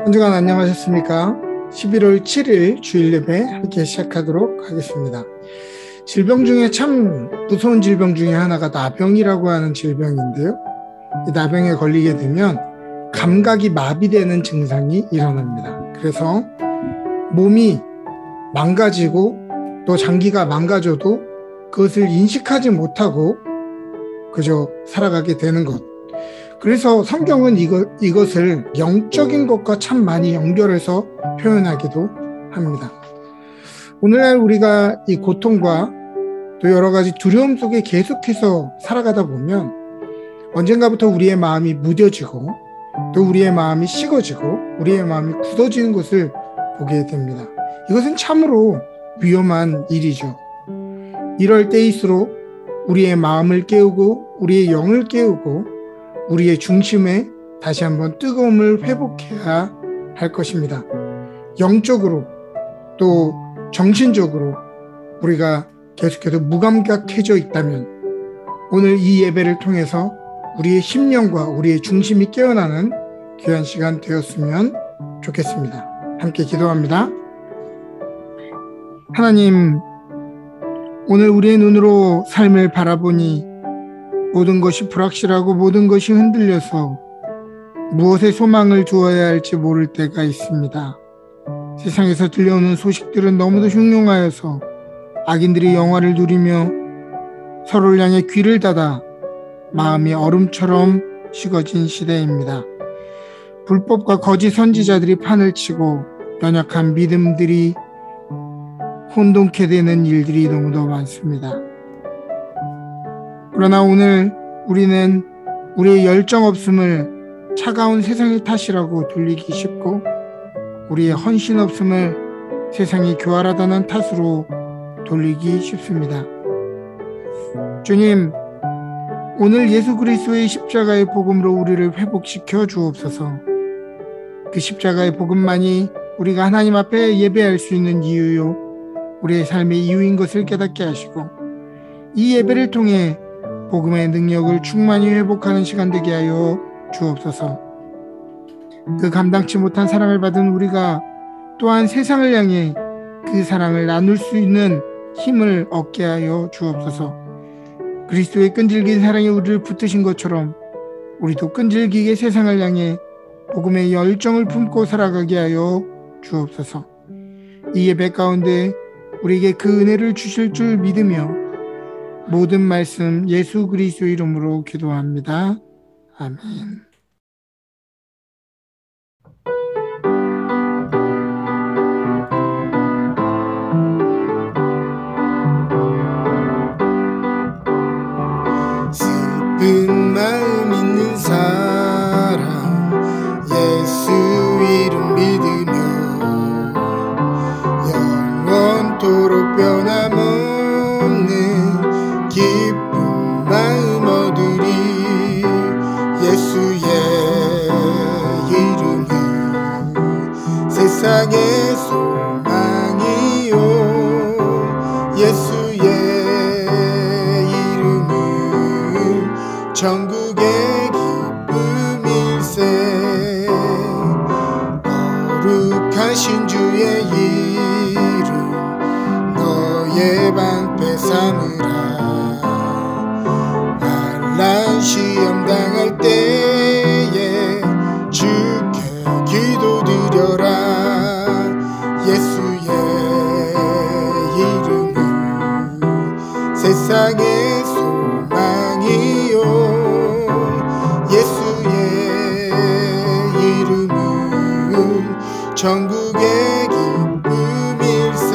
한 주간 안녕하셨습니까? 11월 7일 주일 예배 함께 시작하도록 하겠습니다. 질병 중에 참 무서운 질병 중에 하나가 나병이라고 하는 질병인데요. 이 나병에 걸리게 되면 감각이 마비되는 증상이 일어납니다. 그래서 몸이 망가지고 또 장기가 망가져도 그것을 인식하지 못하고 그저 살아가게 되는 것. 그래서 성경은 이것을 영적인 것과 참 많이 연결해서 표현하기도 합니다. 오늘날 우리가 이 고통과 또 여러 가지 두려움 속에 계속해서 살아가다 보면 언젠가부터 우리의 마음이 무뎌지고 또 우리의 마음이 식어지고 우리의 마음이 굳어지는 것을 보게 됩니다. 이것은 참으로 위험한 일이죠. 이럴 때일수록 우리의 마음을 깨우고 우리의 영을 깨우고 우리의 중심에 다시 한번 뜨거움을 회복해야 할 것입니다. 영적으로 또 정신적으로 우리가 계속해서 무감각해져 있다면 오늘 이 예배를 통해서 우리의 심령과 우리의 중심이 깨어나는 귀한 시간 되었으면 좋겠습니다. 함께 기도합니다. 하나님, 오늘 우리의 눈으로 삶을 바라보니 모든 것이 불확실하고 모든 것이 흔들려서 무엇에 소망을 두어야 할지 모를 때가 있습니다. 세상에서 들려오는 소식들은 너무도 흉흉하여서 악인들이 영화를 누리며 서로를 향해 귀를 닫아 마음이 얼음처럼 식어진 시대입니다. 불법과 거짓 선지자들이 판을 치고 연약한 믿음들이 혼돈케 되는 일들이 너무도 많습니다. 그러나 오늘 우리는 우리의 열정 없음을 차가운 세상의 탓이라고 돌리기 쉽고 우리의 헌신 없음을 세상이 교활하다는 탓으로 돌리기 쉽습니다. 주님, 오늘 예수 그리스도의 십자가의 복음으로 우리를 회복시켜 주옵소서. 그 십자가의 복음만이 우리가 하나님 앞에 예배할 수 있는 이유요, 우리의 삶의 이유인 것을 깨닫게 하시고 이 예배를 통해 복음의 능력을 충만히 회복하는 시간 되게 하여 주옵소서. 그 감당치 못한 사랑을 받은 우리가 또한 세상을 향해 그 사랑을 나눌 수 있는 힘을 얻게 하여 주옵소서. 그리스도의 끈질긴 사랑이 우리를 붙드신 것처럼 우리도 끈질기게 세상을 향해 복음의 열정을 품고 살아가게 하여 주옵소서. 이 예배 가운데 우리에게 그 은혜를 주실 줄 믿으며 모든 말씀 예수 그리스도 이름으로 기도합니다. 아멘. 슬픈 마음 있는 사람 예수 이름 믿으며 영원토록 변함없는 기쁜 마음 얻으리. 예수의 이름은 세상의 소망이요 예수의 이름은 천국의 기쁨일세. 거룩하신 주의 이름 너의 방패 삼으라. 환난 시험 당할 때에 주께 기도드려라. 예수의 이름은 세상의 소망이요 예수의 이름은 천국의 기쁨일세.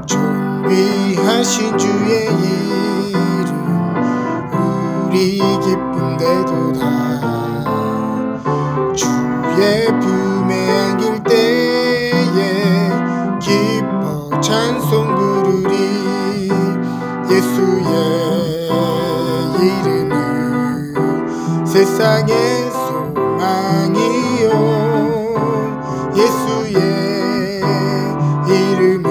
존귀하신 주의 이름 우리 기쁨되도다. 주의 품에 안길 때에 기뻐 찬송 부르리. 예수의 이름은 세상의 소망이요 예수의 이름은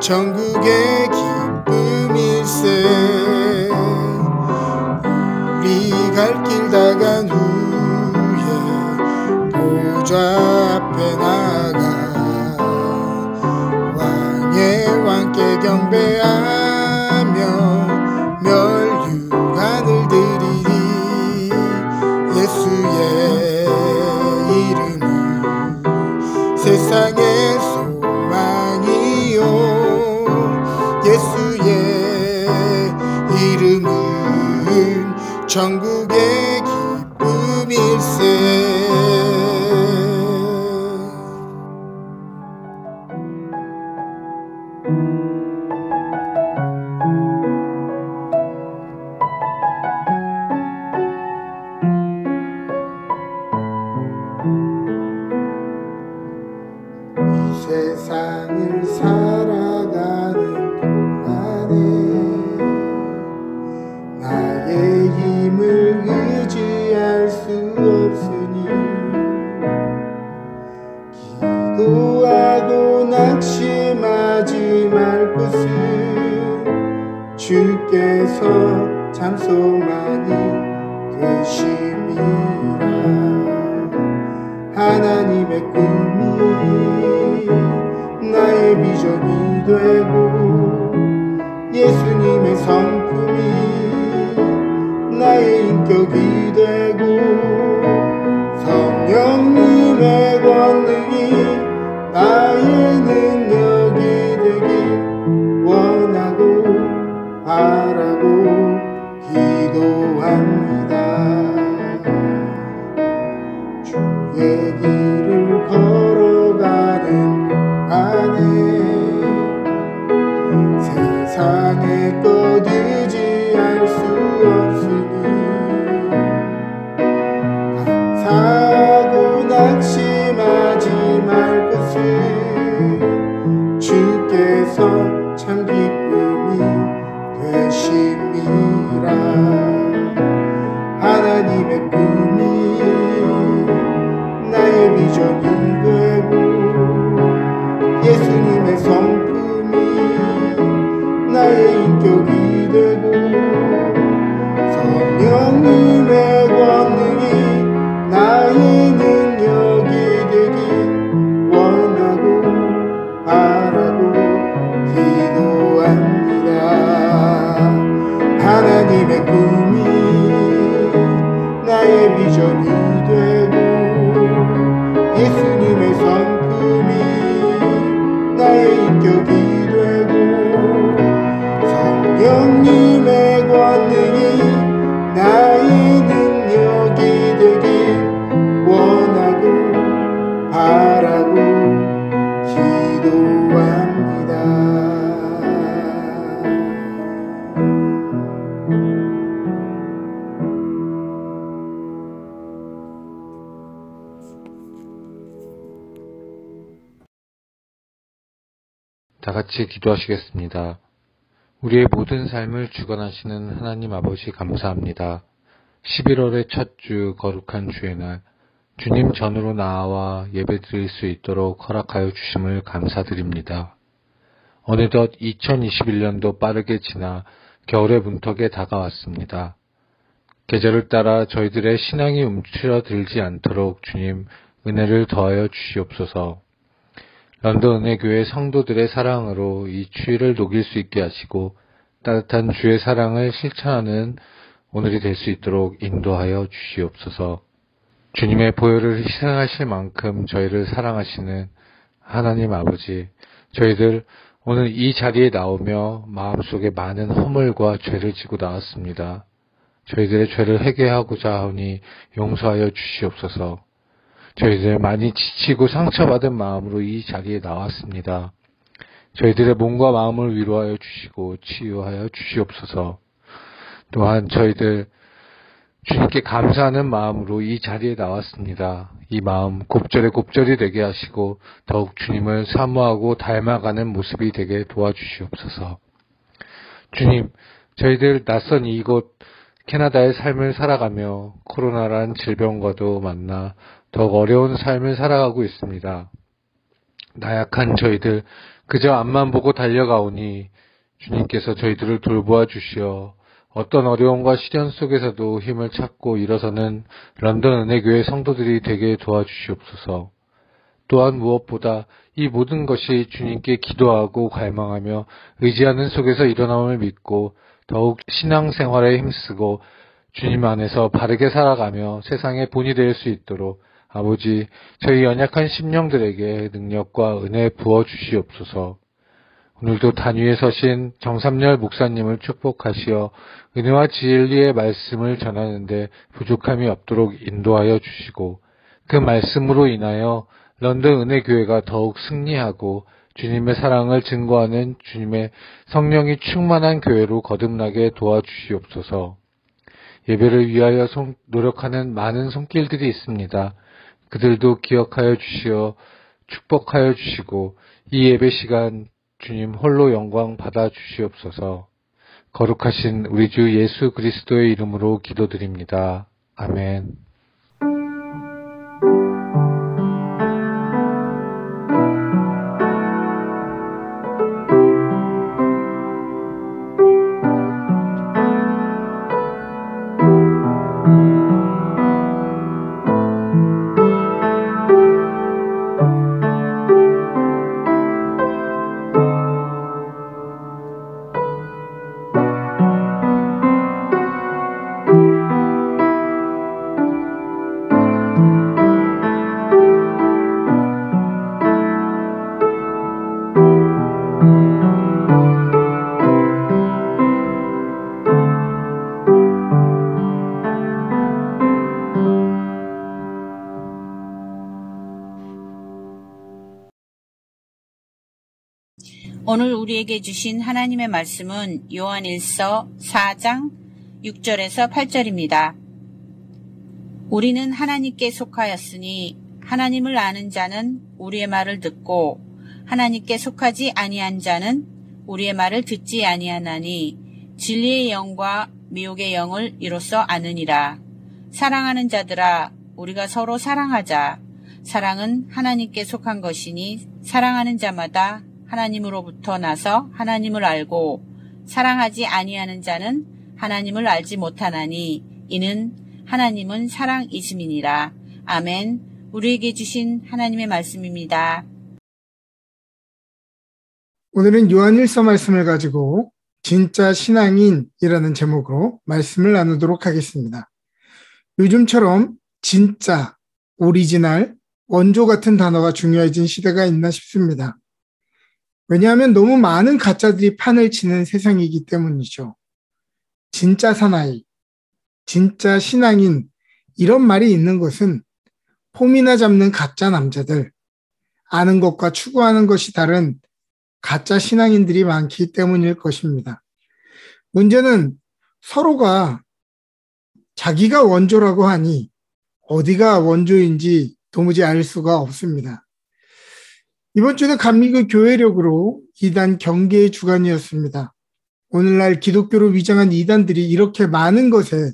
천국의 기쁨일세. 우리 갈 길 다 간 후에 기쁨 천국의 기쁨일세. 세상을 살아가는 동안에 나의 힘을 의지할 수 없으니 기도하고 낙심하지 말 것은 주께서 참 소망이 되심이라. 하나님의 꿈이 나의 비전이 되고 예수님의 성품이 나의 인격이 되고 성령님의 권능이 나의 능력이 되길 원하고 바라고 기도합니다. 주의 길을 걸어가는 동안에 세상의 것 의지할 수 없으니 감사하고 낙심하지 말 것은 주께서 참 기쁨이 되심이라. 하나님의 꿈이 나의 비전이 되고 예수님의 성품이 나의 인격이 되고 성령님의 권능이 나의 능력이 되길 원하고 바라고 기도합니다. 하나님의 꿈이 나의 비전이 되고 예수님의 성품이 나의 인격이 되고 성령님의 권능이 나의 능력이 되길 원하고 바라고 기도합니다. 다 같이 기도하시겠습니다. 우리의 모든 삶을 주관하시는 하나님 아버지 감사합니다. 11월의 첫 주 거룩한 주의 날 주님 전으로 나아와 예배드릴 수 있도록 허락하여 주심을 감사드립니다. 어느덧 2021년도 빠르게 지나 겨울의 문턱에 다가왔습니다. 계절을 따라 저희들의 신앙이 움츠러들지 않도록 주님 은혜를 더하여 주시옵소서. 런던 은혜교회 성도들의 사랑으로 이 추위를 녹일 수 있게 하시고 따뜻한 주의 사랑을 실천하는 오늘이 될 수 있도록 인도하여 주시옵소서. 주님의 보혈을 희생하실 만큼 저희를 사랑하시는 하나님 아버지, 저희들 오늘 이 자리에 나오며 마음속에 많은 허물과 죄를 지고 나왔습니다. 저희들의 죄를 회개하고자 하오니 용서하여 주시옵소서. 저희들 많이 지치고 상처받은 마음으로 이 자리에 나왔습니다. 저희들의 몸과 마음을 위로하여 주시고 치유하여 주시옵소서. 또한 저희들 주님께 감사하는 마음으로 이 자리에 나왔습니다. 이 마음 곱절이 되게 하시고 더욱 주님을 사모하고 닮아가는 모습이 되게 도와주시옵소서. 주님, 저희들 낯선 이곳 캐나다의 삶을 살아가며 코로나란 질병과도 만나 더욱 어려운 삶을 살아가고 있습니다. 나약한 저희들 그저 앞만 보고 달려가오니 주님께서 저희들을 돌보아 주시어 어떤 어려움과 시련 속에서도 힘을 찾고 일어서는 런던 은혜교회 성도들이 되게 도와주시옵소서. 또한 무엇보다 이 모든 것이 주님께 기도하고 갈망하며 의지하는 속에서 일어남을 믿고 더욱 신앙생활에 힘쓰고 주님 안에서 바르게 살아가며 세상의 본이 될 수 있도록 아버지, 저희 연약한 심령들에게 능력과 은혜 부어주시옵소서. 오늘도 단위에 서신 정삼열 목사님을 축복하시어 은혜와 진리의 말씀을 전하는데 부족함이 없도록 인도하여 주시고 그 말씀으로 인하여 런던 은혜교회가 더욱 승리하고 주님의 사랑을 증거하는 주님의 성령이 충만한 교회로 거듭나게 도와주시옵소서. 예배를 위하여 노력하는 많은 손길들이 있습니다. 그들도 기억하여 주시어 축복하여 주시고 이 예배 시간 주님 홀로 영광 받아 주시옵소서. 거룩하신 우리 주 예수 그리스도의 이름으로 기도드립니다. 아멘. 오늘 우리에게 주신 하나님의 말씀은 요한일서 4장 6절에서 8절입니다. 우리는 하나님께 속하였으니 하나님을 아는 자는 우리의 말을 듣고 하나님께 속하지 아니한 자는 우리의 말을 듣지 아니하나니 진리의 영과 미혹의 영을 이로써 아느니라. 사랑하는 자들아, 우리가 서로 사랑하자. 사랑은 하나님께 속한 것이니 사랑하는 자마다 하나님으로부터 나서 하나님을 알고 사랑하지 아니하는 자는 하나님을 알지 못하나니 이는 하나님은 사랑이심이니라. 아멘. 우리에게 주신 하나님의 말씀입니다. 오늘은 요한일서 말씀을 가지고 진짜 신앙인이라는 제목으로 말씀을 나누도록 하겠습니다. 요즘처럼 진짜, 오리지널, 원조 같은 단어가 중요해진 시대가 있나 싶습니다. 왜냐하면 너무 많은 가짜들이 판을 치는 세상이기 때문이죠. 진짜 사나이, 진짜 신앙인, 이런 말이 있는 것은 폼이나 잡는 가짜 남자들, 아는 것과 추구하는 것이 다른 가짜 신앙인들이 많기 때문일 것입니다. 문제는 서로가 자기가 원조라고 하니 어디가 원조인지 도무지 알 수가 없습니다. 이번 주는 감리교 교회력으로 이단 경계의 주간이었습니다. 오늘날 기독교로 위장한 이단들이 이렇게 많은 것에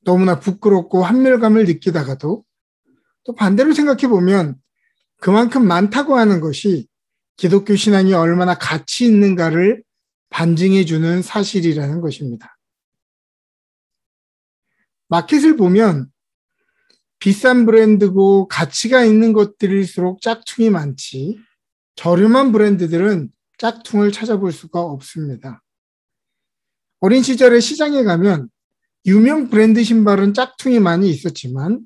너무나 부끄럽고 환멸감을 느끼다가도 또 반대로 생각해보면 그만큼 많다고 하는 것이 기독교 신앙이 얼마나 가치 있는가를 반증해주는 사실이라는 것입니다. 마켓을 보면 비싼 브랜드고 가치가 있는 것들일수록 짝퉁이 많지 저렴한 브랜드들은 짝퉁을 찾아볼 수가 없습니다. 어린 시절에 시장에 가면 유명 브랜드 신발은 짝퉁이 많이 있었지만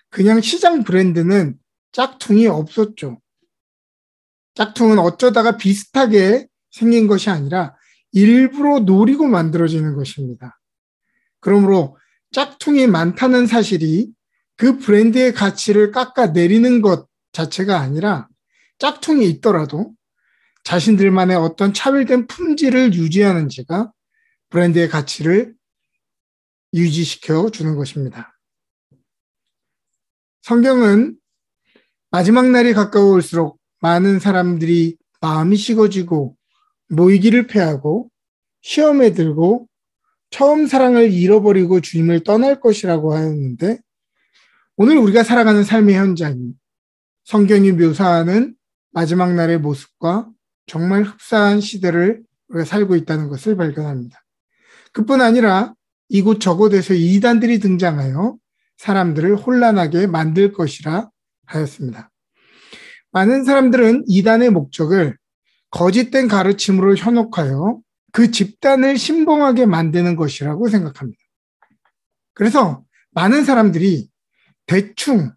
그냥 시장 브랜드는 짝퉁이 없었죠. 짝퉁은 어쩌다가 비슷하게 생긴 것이 아니라 일부러 노리고 만들어지는 것입니다. 그러므로 짝퉁이 많다는 사실이 그 브랜드의 가치를 깎아내리는 것 자체가 아니라 짝퉁이 있더라도 자신들만의 어떤 차별된 품질을 유지하는지가 브랜드의 가치를 유지시켜 주는 것입니다. 성경은 마지막 날이 가까울수록 많은 사람들이 마음이 식어지고 모이기를 패하고 시험에 들고 처음 사랑을 잃어버리고 주님을 떠날 것이라고 하였는데 오늘 우리가 살아가는 삶의 현장이 성경이 묘사하는 마지막 날의 모습과 정말 흡사한 시대를 우리가 살고 있다는 것을 발견합니다. 그뿐 아니라 이곳저곳에서 이단들이 등장하여 사람들을 혼란하게 만들 것이라 하였습니다. 많은 사람들은 이단의 목적을 거짓된 가르침으로 현혹하여 그 집단을 신봉하게 만드는 것이라고 생각합니다. 그래서 많은 사람들이 대충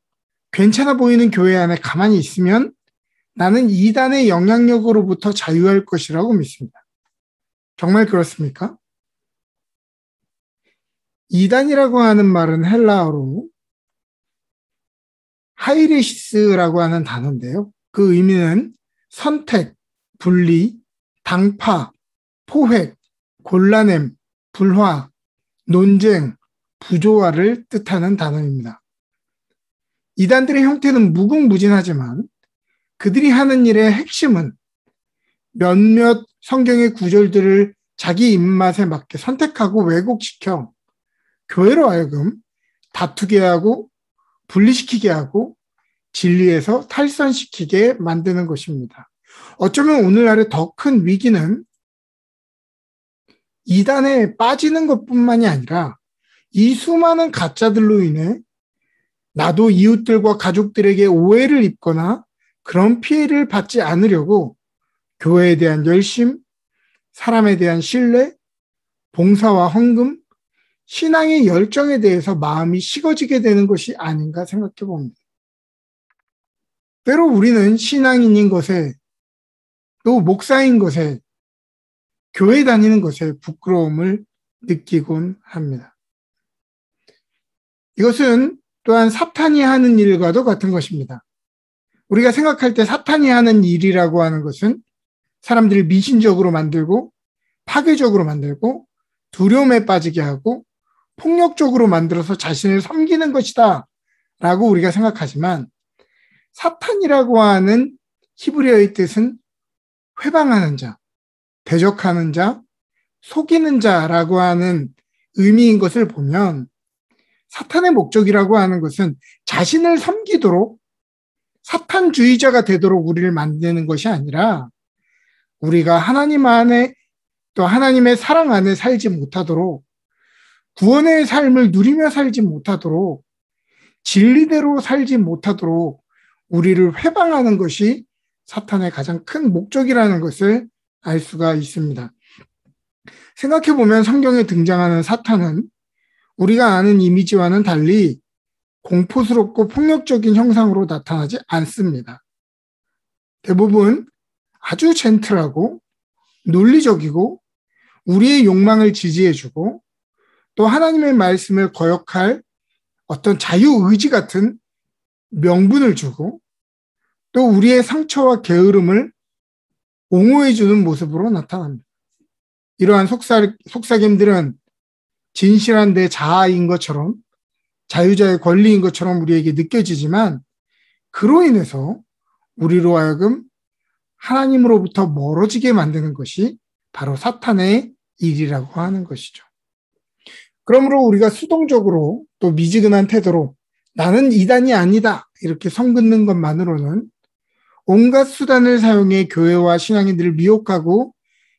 괜찮아 보이는 교회 안에 가만히 있으면 나는 이단의 영향력으로부터 자유할 것이라고 믿습니다. 정말 그렇습니까? 이단이라고 하는 말은 헬라어로 하이레시스라고 하는 단어인데요. 그 의미는 선택, 분리, 당파, 포획, 곤란함, 불화, 논쟁, 부조화를 뜻하는 단어입니다. 이단들의 형태는 무궁무진하지만 그들이 하는 일의 핵심은 몇몇 성경의 구절들을 자기 입맛에 맞게 선택하고 왜곡시켜 교회로 하여금 다투게 하고 분리시키게 하고 진리에서 탈선시키게 만드는 것입니다. 어쩌면 오늘날의 더 큰 위기는 이단에 빠지는 것뿐만이 아니라 이 수많은 가짜들로 인해 나도 이웃들과 가족들에게 오해를 입거나 그런 피해를 받지 않으려고 교회에 대한 열심, 사람에 대한 신뢰, 봉사와 헌금, 신앙의 열정에 대해서 마음이 식어지게 되는 것이 아닌가 생각해 봅니다. 때로 우리는 신앙인인 것에 또 목사인 것에 교회 다니는 것에 부끄러움을 느끼곤 합니다. 이것은 또한 사탄이 하는 일과도 같은 것입니다. 우리가 생각할 때 사탄이 하는 일이라고 하는 것은 사람들을 미신적으로 만들고 파괴적으로 만들고 두려움에 빠지게 하고 폭력적으로 만들어서 자신을 섬기는 것이다 라고 우리가 생각하지만 사탄이라고 하는 히브리어의 뜻은 회방하는 자, 대적하는 자, 속이는 자라고 하는 의미인 것을 보면 사탄의 목적이라고 하는 것은 자신을 섬기도록 사탄주의자가 되도록 우리를 만드는 것이 아니라 우리가 하나님 안에 또 하나님의 사랑 안에 살지 못하도록 구원의 삶을 누리며 살지 못하도록 진리대로 살지 못하도록 우리를 회방하는 것이 사탄의 가장 큰 목적이라는 것을 알 수가 있습니다. 생각해보면 성경에 등장하는 사탄은 우리가 아는 이미지와는 달리 공포스럽고 폭력적인 형상으로 나타나지 않습니다. 대부분 아주 젠틀하고 논리적이고 우리의 욕망을 지지해주고 또 하나님의 말씀을 거역할 어떤 자유의지 같은 명분을 주고 또 우리의 상처와 게으름을 옹호해주는 모습으로 나타납니다. 이러한 속삭임들은 진실한 내 자아인 것처럼 자유자의 권리인 것처럼 우리에게 느껴지지만 그로 인해서 우리로 하여금 하나님으로부터 멀어지게 만드는 것이 바로 사탄의 일이라고 하는 것이죠. 그러므로 우리가 수동적으로 또 미지근한 태도로 나는 이단이 아니다 이렇게 선긋는 것만으로는 온갖 수단을 사용해 교회와 신앙인들을 미혹하고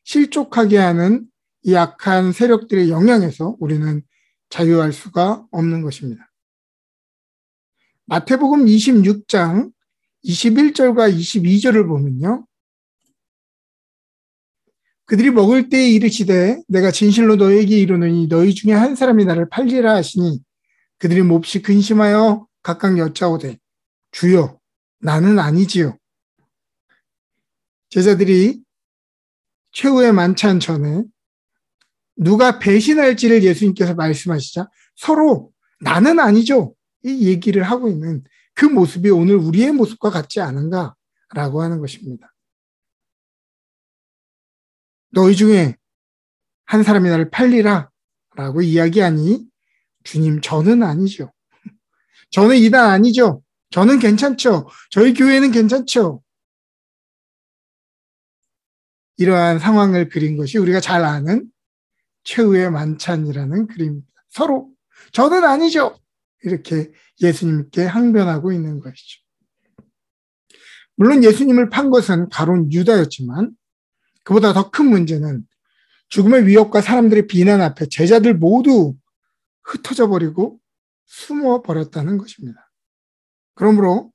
실족하게 하는 이 악한 세력들의 영향에서 우리는 자유할 수가 없는 것입니다. 마태복음 26장 21절과 22절을 보면요. 그들이 먹을 때에 이르시되 내가 진실로 너에게 이르노니 너희 중에 한 사람이 나를 팔리라 하시니 그들이 몹시 근심하여 각각 여짜오되 주여 나는 아니지요. 제자들이 최후의 만찬 전에 누가 배신할지를 예수님께서 말씀하시자 서로 나는 아니죠. 이 얘기를 하고 있는 그 모습이 오늘 우리의 모습과 같지 않은가라고 하는 것입니다. 너희 중에 한 사람이 나를 팔리라 라고 이야기하니 주님 저는 아니죠. 저는 이단 아니죠. 저는 괜찮죠. 저희 교회는 괜찮죠. 이러한 상황을 그린 것이 우리가 잘 아는 최후의 만찬이라는 그림입니다. 서로 저는 아니죠. 이렇게 예수님께 항변하고 있는 것이죠. 물론 예수님을 판 것은 가론 유다였지만 그보다 더 큰 문제는 죽음의 위협과 사람들의 비난 앞에 제자들 모두 흩어져 버리고 숨어 버렸다는 것입니다. 그러므로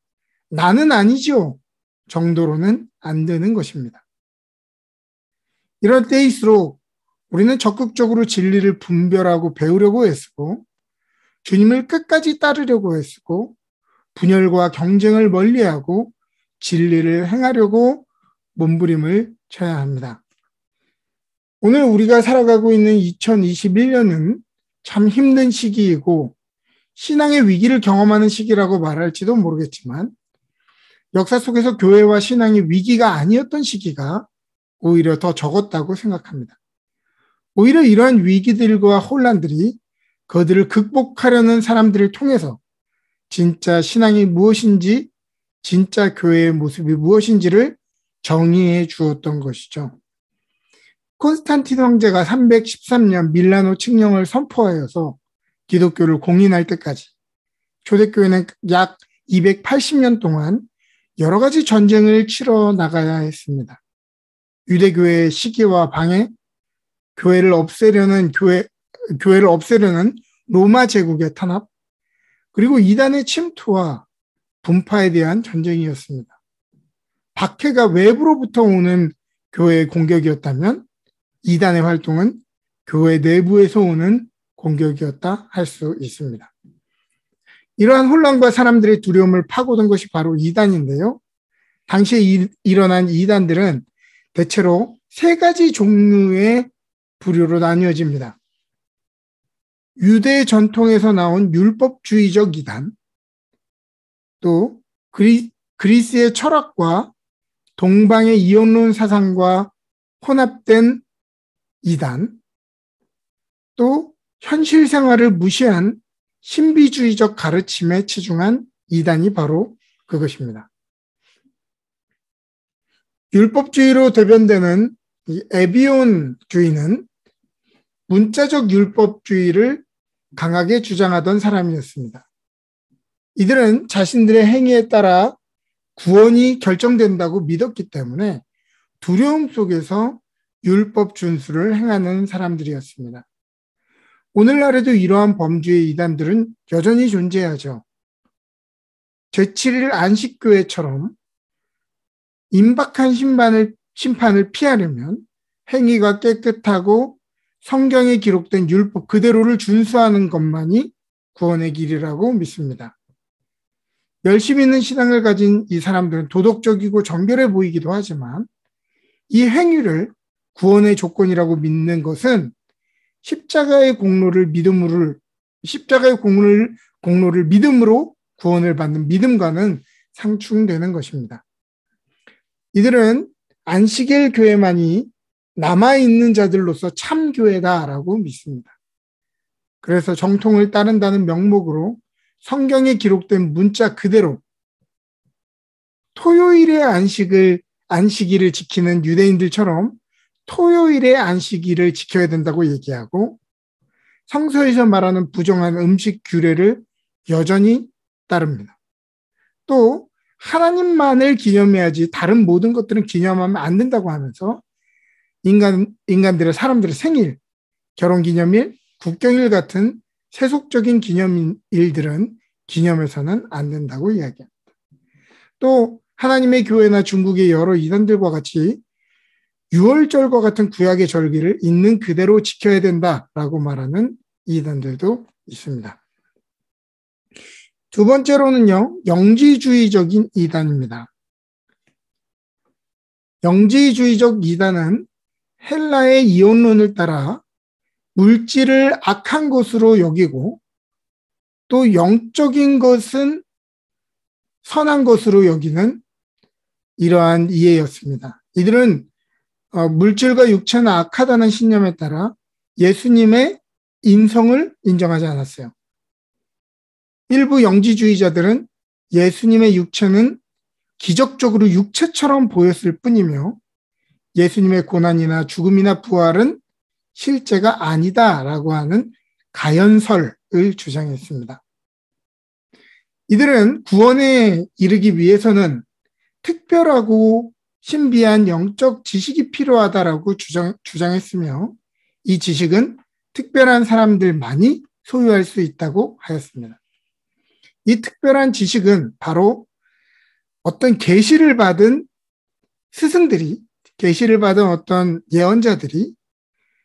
나는 아니죠 정도로는 안 되는 것입니다. 이럴 때일수록 우리는 적극적으로 진리를 분별하고 배우려고 애쓰고 주님을 끝까지 따르려고 애쓰고 분열과 경쟁을 멀리하고 진리를 행하려고 몸부림을 쳐야 합니다. 오늘 우리가 살아가고 있는 2021년은 참 힘든 시기이고 신앙의 위기를 경험하는 시기라고 말할지도 모르겠지만 역사 속에서 교회와 신앙이 위기가 아니었던 시기가 오히려 더 적었다고 생각합니다. 오히려 이러한 위기들과 혼란들이 그들을 극복하려는 사람들을 통해서 진짜 신앙이 무엇인지, 진짜 교회의 모습이 무엇인지를 정의해 주었던 것이죠. 콘스탄틴 황제가 313년 밀라노 칙령을 선포하여서 기독교를 공인할 때까지 초대교회는 약 280년 동안 여러 가지 전쟁을 치러 나가야 했습니다. 유대교회의 시기와 방해, 교회를 없애려는 로마 제국의 탄압, 그리고 이단의 침투와 분파에 대한 전쟁이었습니다. 박해가 외부로부터 오는 교회의 공격이었다면 이단의 활동은 교회 내부에서 오는 공격이었다 할 수 있습니다. 이러한 혼란과 사람들의 두려움을 파고든 것이 바로 이단인데요. 당시에 일어난 이단들은 대체로 세 가지 종류의 부류로 나뉘어집니다. 유대 전통에서 나온 율법주의적 이단, 또 그리스의 철학과 동방의 이원론 사상과 혼합된 이단, 또 현실 생활을 무시한 신비주의적 가르침에 치중한 이단이 바로 그것입니다. 율법주의로 대변되는 이 에비온주의는 문자적 율법주의를 강하게 주장하던 사람이었습니다. 이들은 자신들의 행위에 따라 구원이 결정된다고 믿었기 때문에 두려움 속에서 율법 준수를 행하는 사람들이었습니다. 오늘날에도 이러한 범죄의 이단들은 여전히 존재하죠. 제7일 안식교회처럼 임박한 심판을 피하려면 행위가 깨끗하고 성경에 기록된 율법 그대로를 준수하는 것만이 구원의 길이라고 믿습니다. 열심히 있는 신앙을 가진 이 사람들은 도덕적이고 정결해 보이기도 하지만 이 행위를 구원의 조건이라고 믿는 것은 십자가의 공로를 믿음으로 구원을 받는 믿음과는 상충되는 것입니다. 이들은 안식일 교회만이 남아있는 자들로서 참교회다라고 믿습니다. 그래서 정통을 따른다는 명목으로 성경에 기록된 문자 그대로 토요일의 안식일을 지키는 유대인들처럼 토요일의 안식일을 지켜야 된다고 얘기하고 성서에서 말하는 부정한 음식 규례를 여전히 따릅니다. 또 하나님만을 기념해야지 다른 모든 것들은 기념하면 안 된다고 하면서 사람들의 생일, 결혼기념일, 국경일 같은 세속적인 기념일들은 기념해서는 안 된다고 이야기합니다. 또 하나님의 교회나 중국의 여러 이단들과 같이 유월절과 같은 구약의 절기를 있는 그대로 지켜야 된다라고 말하는 이단들도 있습니다. 두 번째로는요, 영지주의적인 이단입니다. 영지주의적 이단은 헬라의 이원론을 따라 물질을 악한 것으로 여기고 또 영적인 것은 선한 것으로 여기는 이러한 이해였습니다. 이들은 물질과 육체는 악하다는 신념에 따라 예수님의 인성을 인정하지 않았어요. 일부 영지주의자들은 예수님의 육체는 기적적으로 육체처럼 보였을 뿐이며 예수님의 고난이나 죽음이나 부활은 실제가 아니다라고 하는 가연설을 주장했습니다. 이들은 구원에 이르기 위해서는 특별하고 신비한 영적 지식이 필요하다라고 주장했으며 이 지식은 특별한 사람들만이 소유할 수 있다고 하였습니다. 이 특별한 지식은 바로 어떤 계시를 받은 스승들이, 계시를 받은 어떤 예언자들이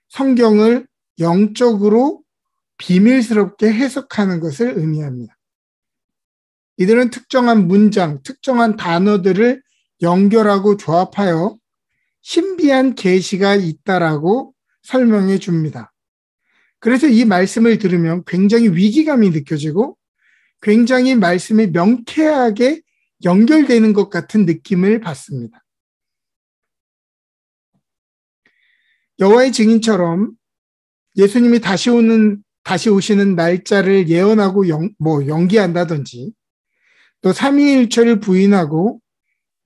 성경을 영적으로 비밀스럽게 해석하는 것을 의미합니다. 이들은 특정한 문장, 특정한 단어들을 연결하고 조합하여 신비한 계시가 있다라고 설명해 줍니다. 그래서 이 말씀을 들으면 굉장히 위기감이 느껴지고 굉장히 말씀이 명쾌하게 연결되는 것 같은 느낌을 받습니다. 여호와의 증인처럼 예수님이 다시 오시는 날짜를 예언하고 연기한다든지 또 삼위일체를 부인하고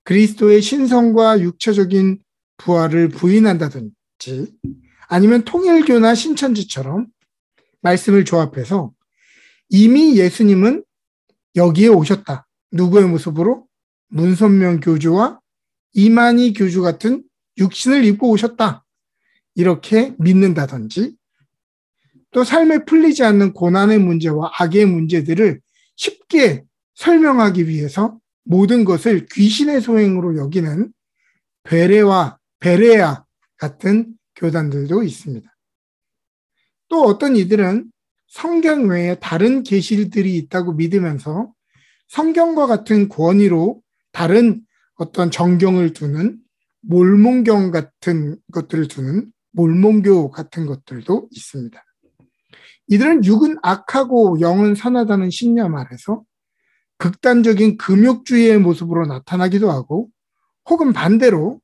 그리스도의 신성과 육체적인 부활을 부인한다든지 아니면 통일교나 신천지처럼 말씀을 조합해서 이미 예수님은 여기에 오셨다. 누구의 모습으로? 문선명 교주와 이만희 교주 같은 육신을 입고 오셨다. 이렇게 믿는다든지 또 삶에 풀리지 않는 고난의 문제와 악의 문제들을 쉽게 설명하기 위해서 모든 것을 귀신의 소행으로 여기는 베레아 같은 교단들도 있습니다. 또 어떤 이들은 성경 외에 다른 계시들이 있다고 믿으면서 성경과 같은 권위로 다른 어떤 정경을 두는 몰몬경 같은 것들을 두는 몰몬교 같은 것들도 있습니다. 이들은 육은 악하고 영은 선하다는 신념 아래서 극단적인 금욕주의의 모습으로 나타나기도 하고 혹은 반대로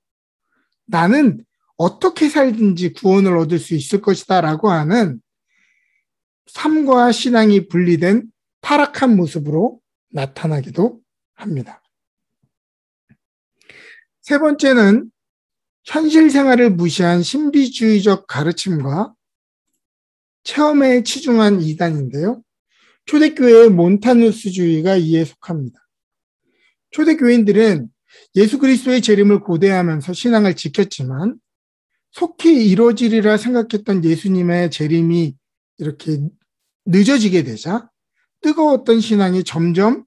나는 어떻게 살든지 구원을 얻을 수 있을 것이다 라고 하는 삶과 신앙이 분리된 타락한 모습으로 나타나기도 합니다. 세 번째는 현실 생활을 무시한 신비주의적 가르침과 체험에 치중한 이단인데요. 초대교회의 몬타누스주의가 이에 속합니다. 초대교인들은 예수 그리스도의 재림을 고대하면서 신앙을 지켰지만 속히 이루어지리라 생각했던 예수님의 재림이 이렇게 늦어지게 되자 뜨거웠던 신앙이 점점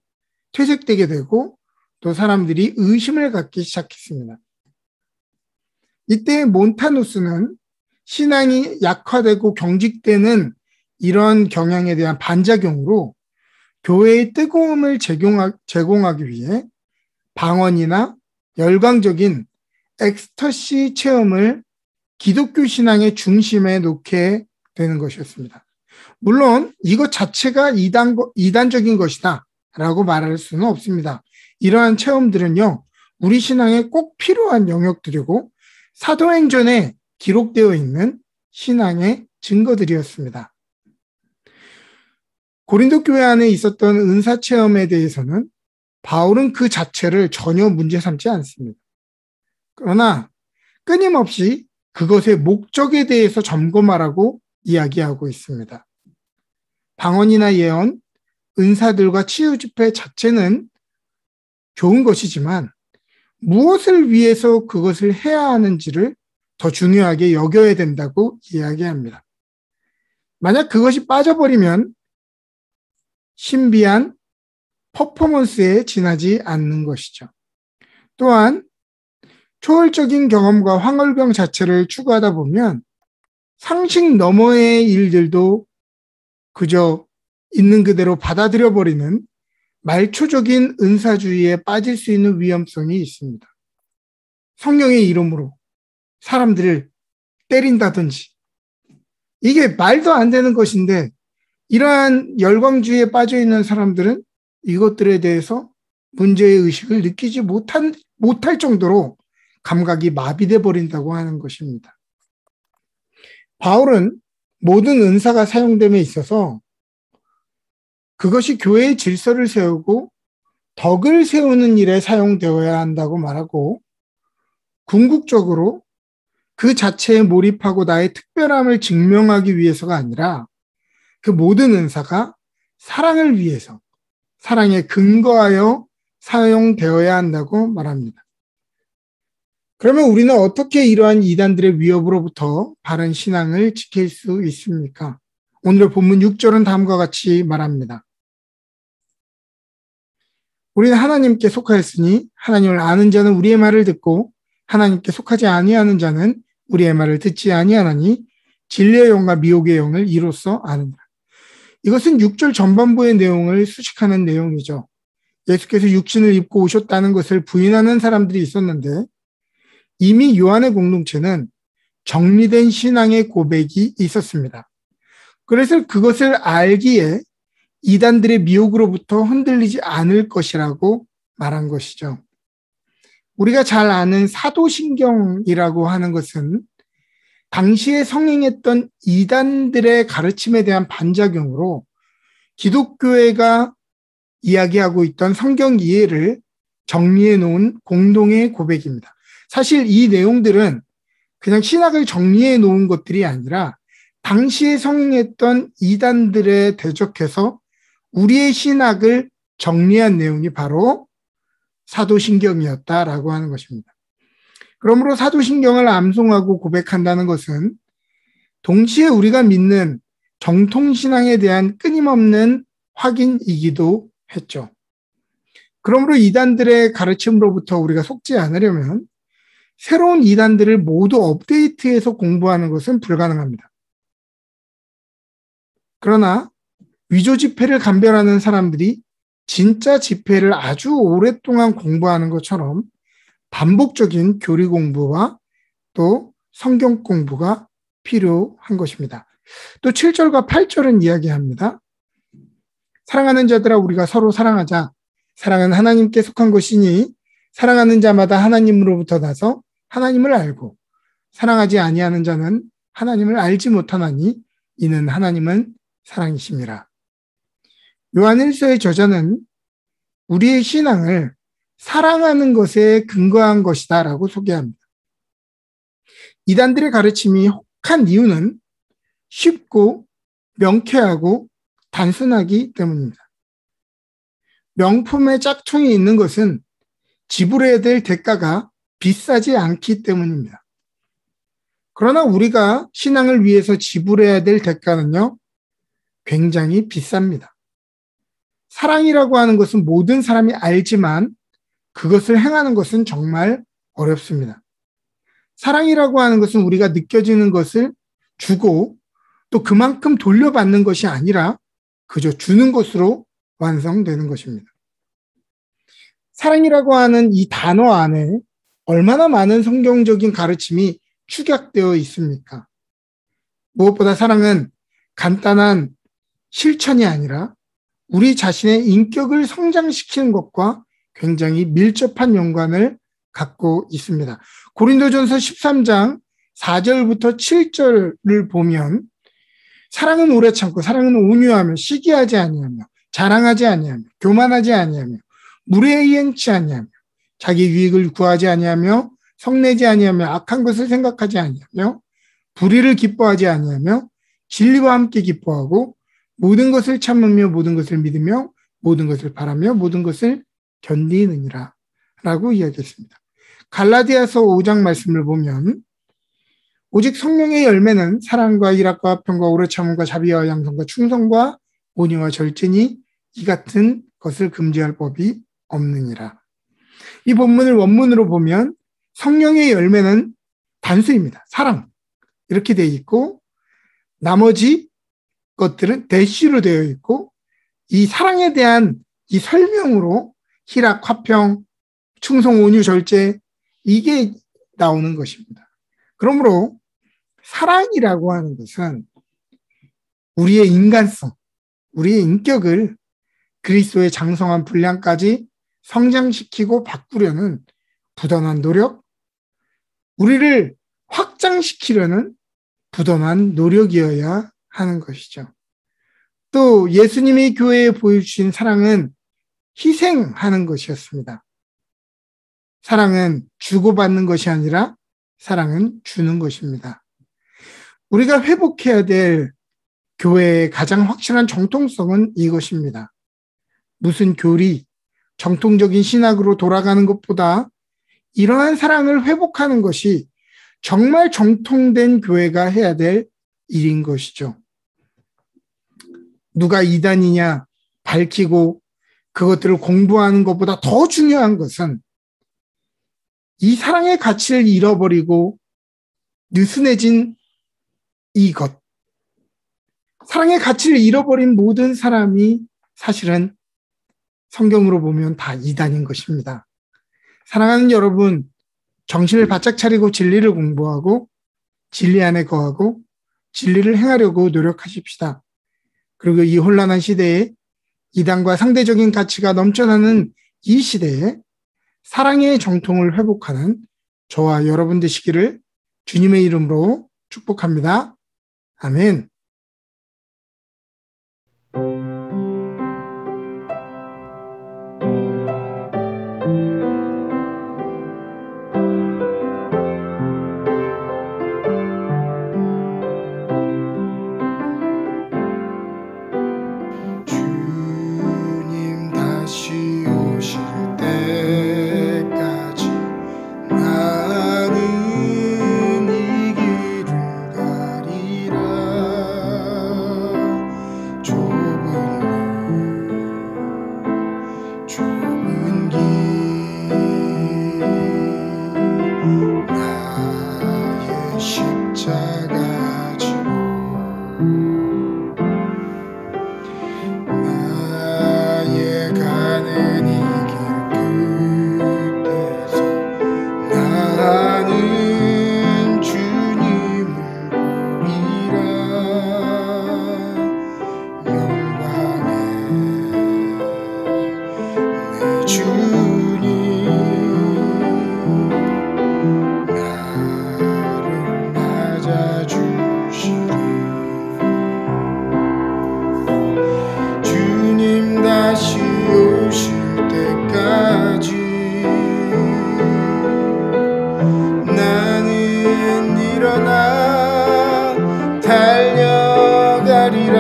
퇴색되게 되고 또 사람들이 의심을 갖기 시작했습니다. 이때 몬타누스는 신앙이 약화되고 경직되는 이런 경향에 대한 반작용으로 교회의 뜨거움을 제공하기 위해 방언이나 열광적인 엑스터시 체험을 기독교 신앙의 중심에 놓게 되는 것이었습니다. 물론 이것 자체가 이단적인 것이다 라고 말할 수는 없습니다. 이러한 체험들은요, 우리 신앙에 꼭 필요한 영역들이고 사도행전에 기록되어 있는 신앙의 증거들이었습니다. 고린도 교회 안에 있었던 은사 체험에 대해서는 바울은 그 자체를 전혀 문제 삼지 않습니다. 그러나 끊임없이 그것의 목적에 대해서 점검하라고 이야기하고 있습니다. 방언이나 예언, 은사들과 치유 집회 자체는 좋은 것이지만 무엇을 위해서 그것을 해야 하는지를 더 중요하게 여겨야 된다고 이야기합니다. 만약 그것이 빠져버리면 신비한 퍼포먼스에 지나지 않는 것이죠. 또한 초월적인 경험과 황홀병 자체를 추구하다 보면 상식 너머의 일들도 그저 있는 그대로 받아들여버리는 말초적인 은사주의에 빠질 수 있는 위험성이 있습니다. 성령의 이름으로 사람들을 때린다든지 이게 말도 안 되는 것인데 이러한 열광주의에 빠져 있는 사람들은 이것들에 대해서 문제의 의식을 느끼지 못할 정도로 감각이 마비돼 버린다고 하는 것입니다. 바울은 모든 은사가 사용됨에 있어서 그것이 교회의 질서를 세우고 덕을 세우는 일에 사용되어야 한다고 말하고 궁극적으로 그 자체에 몰입하고 나의 특별함을 증명하기 위해서가 아니라 그 모든 은사가 사랑을 위해서 사랑에 근거하여 사용되어야 한다고 말합니다. 그러면 우리는 어떻게 이러한 이단들의 위협으로부터 바른 신앙을 지킬 수 있습니까? 오늘 본문 6절은 다음과 같이 말합니다. 우리는 하나님께 속하였으니 하나님을 아는 자는 우리의 말을 듣고 하나님께 속하지 아니하는 자는 우리의 말을 듣지 아니하나니 진리의 영과 미혹의 영을 이로써 아느니라. 이것은 6절 전반부의 내용을 수식하는 내용이죠. 예수께서 육신을 입고 오셨다는 것을 부인하는 사람들이 있었는데 이미 요한의 공동체는 정리된 신앙의 고백이 있었습니다. 그래서 그것을 알기에 이단들의 미혹으로부터 흔들리지 않을 것이라고 말한 것이죠. 우리가 잘 아는 사도신경이라고 하는 것은 당시에 성행했던 이단들의 가르침에 대한 반작용으로 기독교회가 이야기하고 있던 성경 이해를 정리해 놓은 공동의 고백입니다. 사실 이 내용들은 그냥 신학을 정리해 놓은 것들이 아니라 당시에 성행했던 이단들에 대적해서 우리의 신학을 정리한 내용이 바로 사도신경이었다라고 하는 것입니다. 그러므로 사도신경을 암송하고 고백한다는 것은 동시에 우리가 믿는 정통신앙에 대한 끊임없는 확인이기도 했죠. 그러므로 이단들의 가르침으로부터 우리가 속지 않으려면 새로운 이단들을 모두 업데이트해서 공부하는 것은 불가능합니다. 그러나 위조 지폐를 감별하는 사람들이 진짜 지폐를 아주 오랫동안 공부하는 것처럼 반복적인 교리 공부와 또 성경 공부가 필요한 것입니다. 또 7절과 8절은 이야기합니다. 사랑하는 자들아 우리가 서로 사랑하자. 사랑은 하나님께 속한 것이니 사랑하는 자마다 하나님으로부터 나서 하나님을 알고 사랑하지 아니하는 자는 하나님을 알지 못하나니 이는 하나님은 사랑이심이라. 요한일서의 저자는 우리의 신앙을 사랑하는 것에 근거한 것이다 라고 소개합니다. 이단들의 가르침이 혹한 이유는 쉽고 명쾌하고 단순하기 때문입니다. 명품에 짝퉁이 있는 것은 지불해야 될 대가가 비싸지 않기 때문입니다. 그러나 우리가 신앙을 위해서 지불해야 될 대가는요, 굉장히 비쌉니다. 사랑이라고 하는 것은 모든 사람이 알지만 그것을 행하는 것은 정말 어렵습니다. 사랑이라고 하는 것은 우리가 느껴지는 것을 주고 또 그만큼 돌려받는 것이 아니라 그저 주는 것으로 완성되는 것입니다. 사랑이라고 하는 이 단어 안에 얼마나 많은 성경적인 가르침이 축약되어 있습니까? 무엇보다 사랑은 간단한 실천이 아니라 우리 자신의 인격을 성장시키는 것과 굉장히 밀접한 연관을 갖고 있습니다. 고린도전서 13장 4절부터 7절을 보면 사랑은 오래 참고 사랑은 온유하며 시기하지 아니하며 자랑하지 아니하며 교만하지 아니하며 물에 이행치 아니하며 자기 유익을 구하지 아니하며 성내지 아니하며 악한 것을 생각하지 아니하며 불의를 기뻐하지 아니하며 진리와 함께 기뻐하고 모든 것을 참으며 모든 것을 믿으며 모든 것을 바라며 모든 것을 견디느니라 라고 이야기했습니다. 갈라디아서 5장 말씀을 보면 오직 성령의 열매는 사랑과 일학과 화평과 오래 참음과 자비와 양성과 충성과 온유와 절제니 이 같은 것을 금지할 법이 없느니라. 이 본문을 원문으로 보면 성령의 열매는 단수입니다. 사랑 이렇게 되어 있고 나머지 것들은 대시로 되어 있고 이 사랑에 대한 이 설명으로 희락, 화평, 충성, 온유, 절제 이게 나오는 것입니다. 그러므로 사랑이라고 하는 것은 우리의 인간성, 우리의 인격을 그리스도의 장성한 분량까지 성장시키고 바꾸려는 부단한 노력, 우리를 확장시키려는 부단한 노력이어야 하는 것이죠. 또 예수님이 교회에 보여주신 사랑은 희생하는 것이었습니다. 사랑은 주고받는 것이 아니라 사랑은 주는 것입니다. 우리가 회복해야 될 교회의 가장 확실한 정통성은 이것입니다. 무슨 교리, 정통적인 신학으로 돌아가는 것보다 이러한 사랑을 회복하는 것이 정말 정통된 교회가 해야 될 일인 것이죠. 누가 이단이냐 밝히고 그것들을 공부하는 것보다 더 중요한 것은 이 사랑의 가치를 잃어버리고 느슨해진 이것. 사랑의 가치를 잃어버린 모든 사람이 사실은 성경으로 보면 다 이단인 것입니다. 사랑하는 여러분, 정신을 바짝 차리고 진리를 공부하고 진리 안에 거하고 진리를 행하려고 노력하십시다. 그리고 이 혼란한 시대에 이단과 상대적인 가치가 넘쳐나는 이 시대에 사랑의 정통을 회복하는 저와 여러분 되시기를 주님의 이름으로 축복합니다. 아멘. 주님 다시 오실 때까지 나는 이 길을 가리라. 좁은 길 나의 십자가 지고 나의 가는 이 길 끝에서 나는 주님을 보리라. 영광의 내 주님 나를 맞아주시리. 주님 다시 오실 때까지 나는 일어나 달려가리라.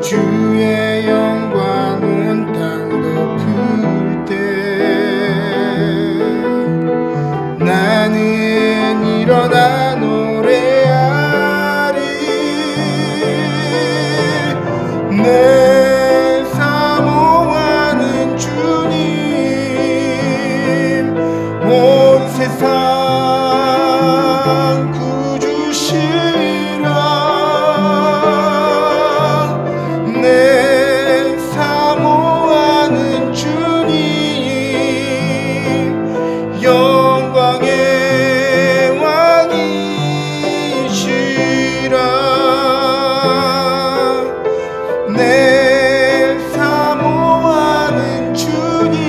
주의 영광 온 땅 덮을 때 나는 일어나 노래하리. 내 사모하는 주님 온 세상 구주시라. 내 사모하는 주님 영광의 왕이시라. 내 사모하는 주님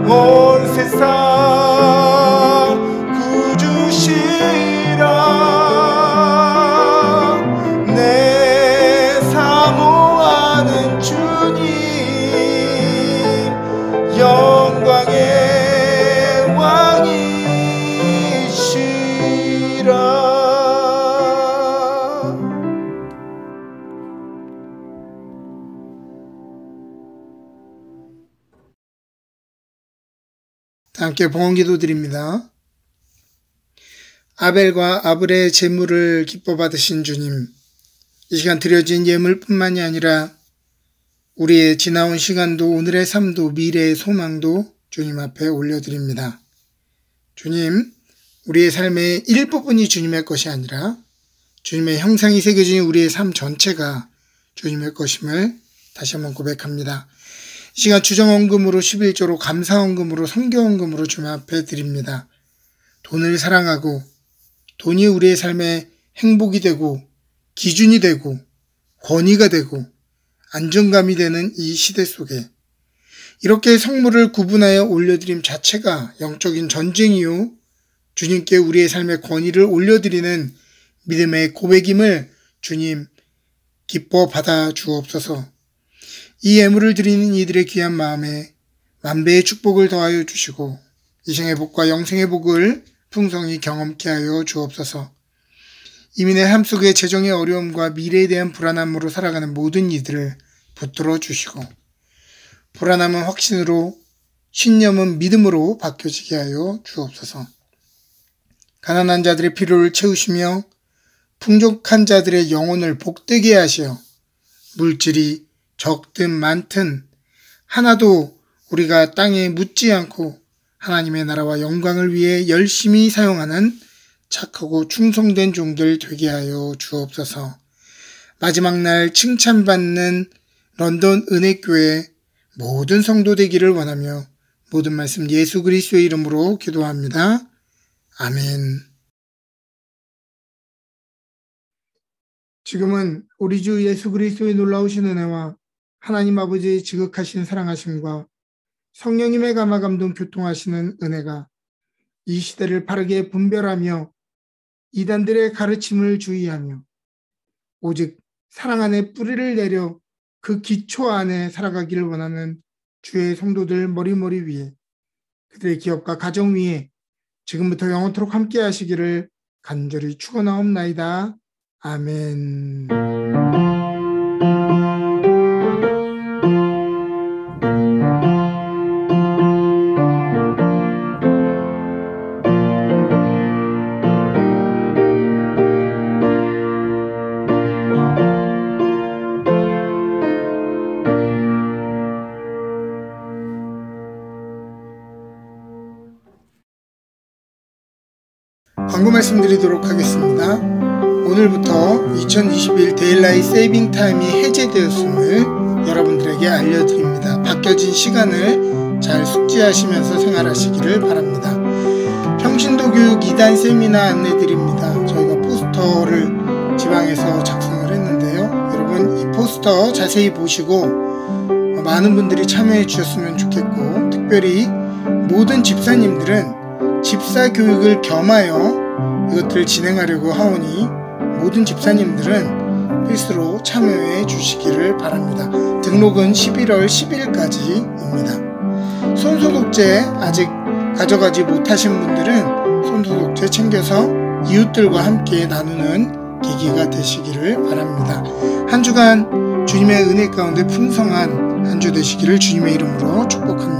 온 세상 구주시라. 내 사모하는 주님 영광의 왕이시라. 함께 봉헌기도 드립니다. 아벨과 아블의 제물을 기뻐 받으신 주님, 이 시간 드려진 예물뿐만이 아니라 우리의 지나온 시간도 오늘의 삶도 미래의 소망도 주님 앞에 올려드립니다. 주님, 우리의 삶의 일부분이 주님의 것이 아니라 주님의 형상이 새겨진 우리의 삶 전체가 주님의 것임을 다시 한번 고백합니다. 이 시간 주정헌금으로 11조로 감사헌금으로 성교헌금으로 주님 앞에 드립니다. 돈을 사랑하고 돈이 우리의 삶의 행복이 되고 기준이 되고 권위가 되고 안정감이 되는 이 시대 속에 이렇게 성물을 구분하여 올려드림 자체가 영적인 전쟁이요 주님께 우리의 삶의 권위를 올려드리는 믿음의 고백임을 주님 기뻐 받아 주옵소서. 이 예물을 드리는 이들의 귀한 마음에 만배의 축복을 더하여 주시고 이생의 복과 영생의 복을 풍성히 경험케 하여 주옵소서. 이민의 삶 속의 재정의 어려움과 미래에 대한 불안함으로 살아가는 모든 이들을 붙들어 주시고 불안함은 확신으로 신념은 믿음으로 바뀌어지게 하여 주옵소서. 가난한 자들의 필요를 채우시며 풍족한 자들의 영혼을 복되게 하시어 물질이 적든 많든 하나도 우리가 땅에 묻지 않고 하나님의 나라와 영광을 위해 열심히 사용하는 착하고 충성된 종들 되게 하여 주옵소서. 마지막 날 칭찬받는 런던 은혜교회 모든 성도 되기를 원하며 모든 말씀 예수 그리스도의 이름으로 기도합니다. 아멘. 지금은 우리 주 예수 그리스도의 놀라우신 은혜와 하나님 아버지의 지극하신 사랑하심과 성령님의 감화 감동 교통하시는 은혜가 이 시대를 바르게 분별하며 이단들의 가르침을 주의하며 오직 사랑 안에 뿌리를 내려 그 기초 안에 살아가기를 원하는 주의 성도들 머리머리 위에 그들의 기업과 가정 위에 지금부터 영원토록 함께 하시기를 간절히 축원하옵나이다. 아멘. 광고 말씀드리도록 하겠습니다. 오늘부터 2021 데일라이트 세이빙 타임이 해제되었음을 여러분들에게 알려드립니다. 바뀌어진 시간을 잘 숙지하시면서 생활하시기를 바랍니다. 평신도 교육 2단 세미나 안내드립니다. 저희가 포스터를 지방에서 작성을 했는데요. 여러분 이 포스터 자세히 보시고 많은 분들이 참여해 주셨으면 좋겠고, 특별히 모든 집사님들은 집사 교육을 겸하여 이것들을 진행하려고 하오니 모든 집사님들은 필수로 참여해 주시기를 바랍니다. 등록은 11월 10일까지입니다. 손소독제 아직 가져가지 못하신 분들은 손소독제 챙겨서 이웃들과 함께 나누는 계기가 되시기를 바랍니다. 한 주간 주님의 은혜 가운데 풍성한 한 주 되시기를 주님의 이름으로 축복합니다.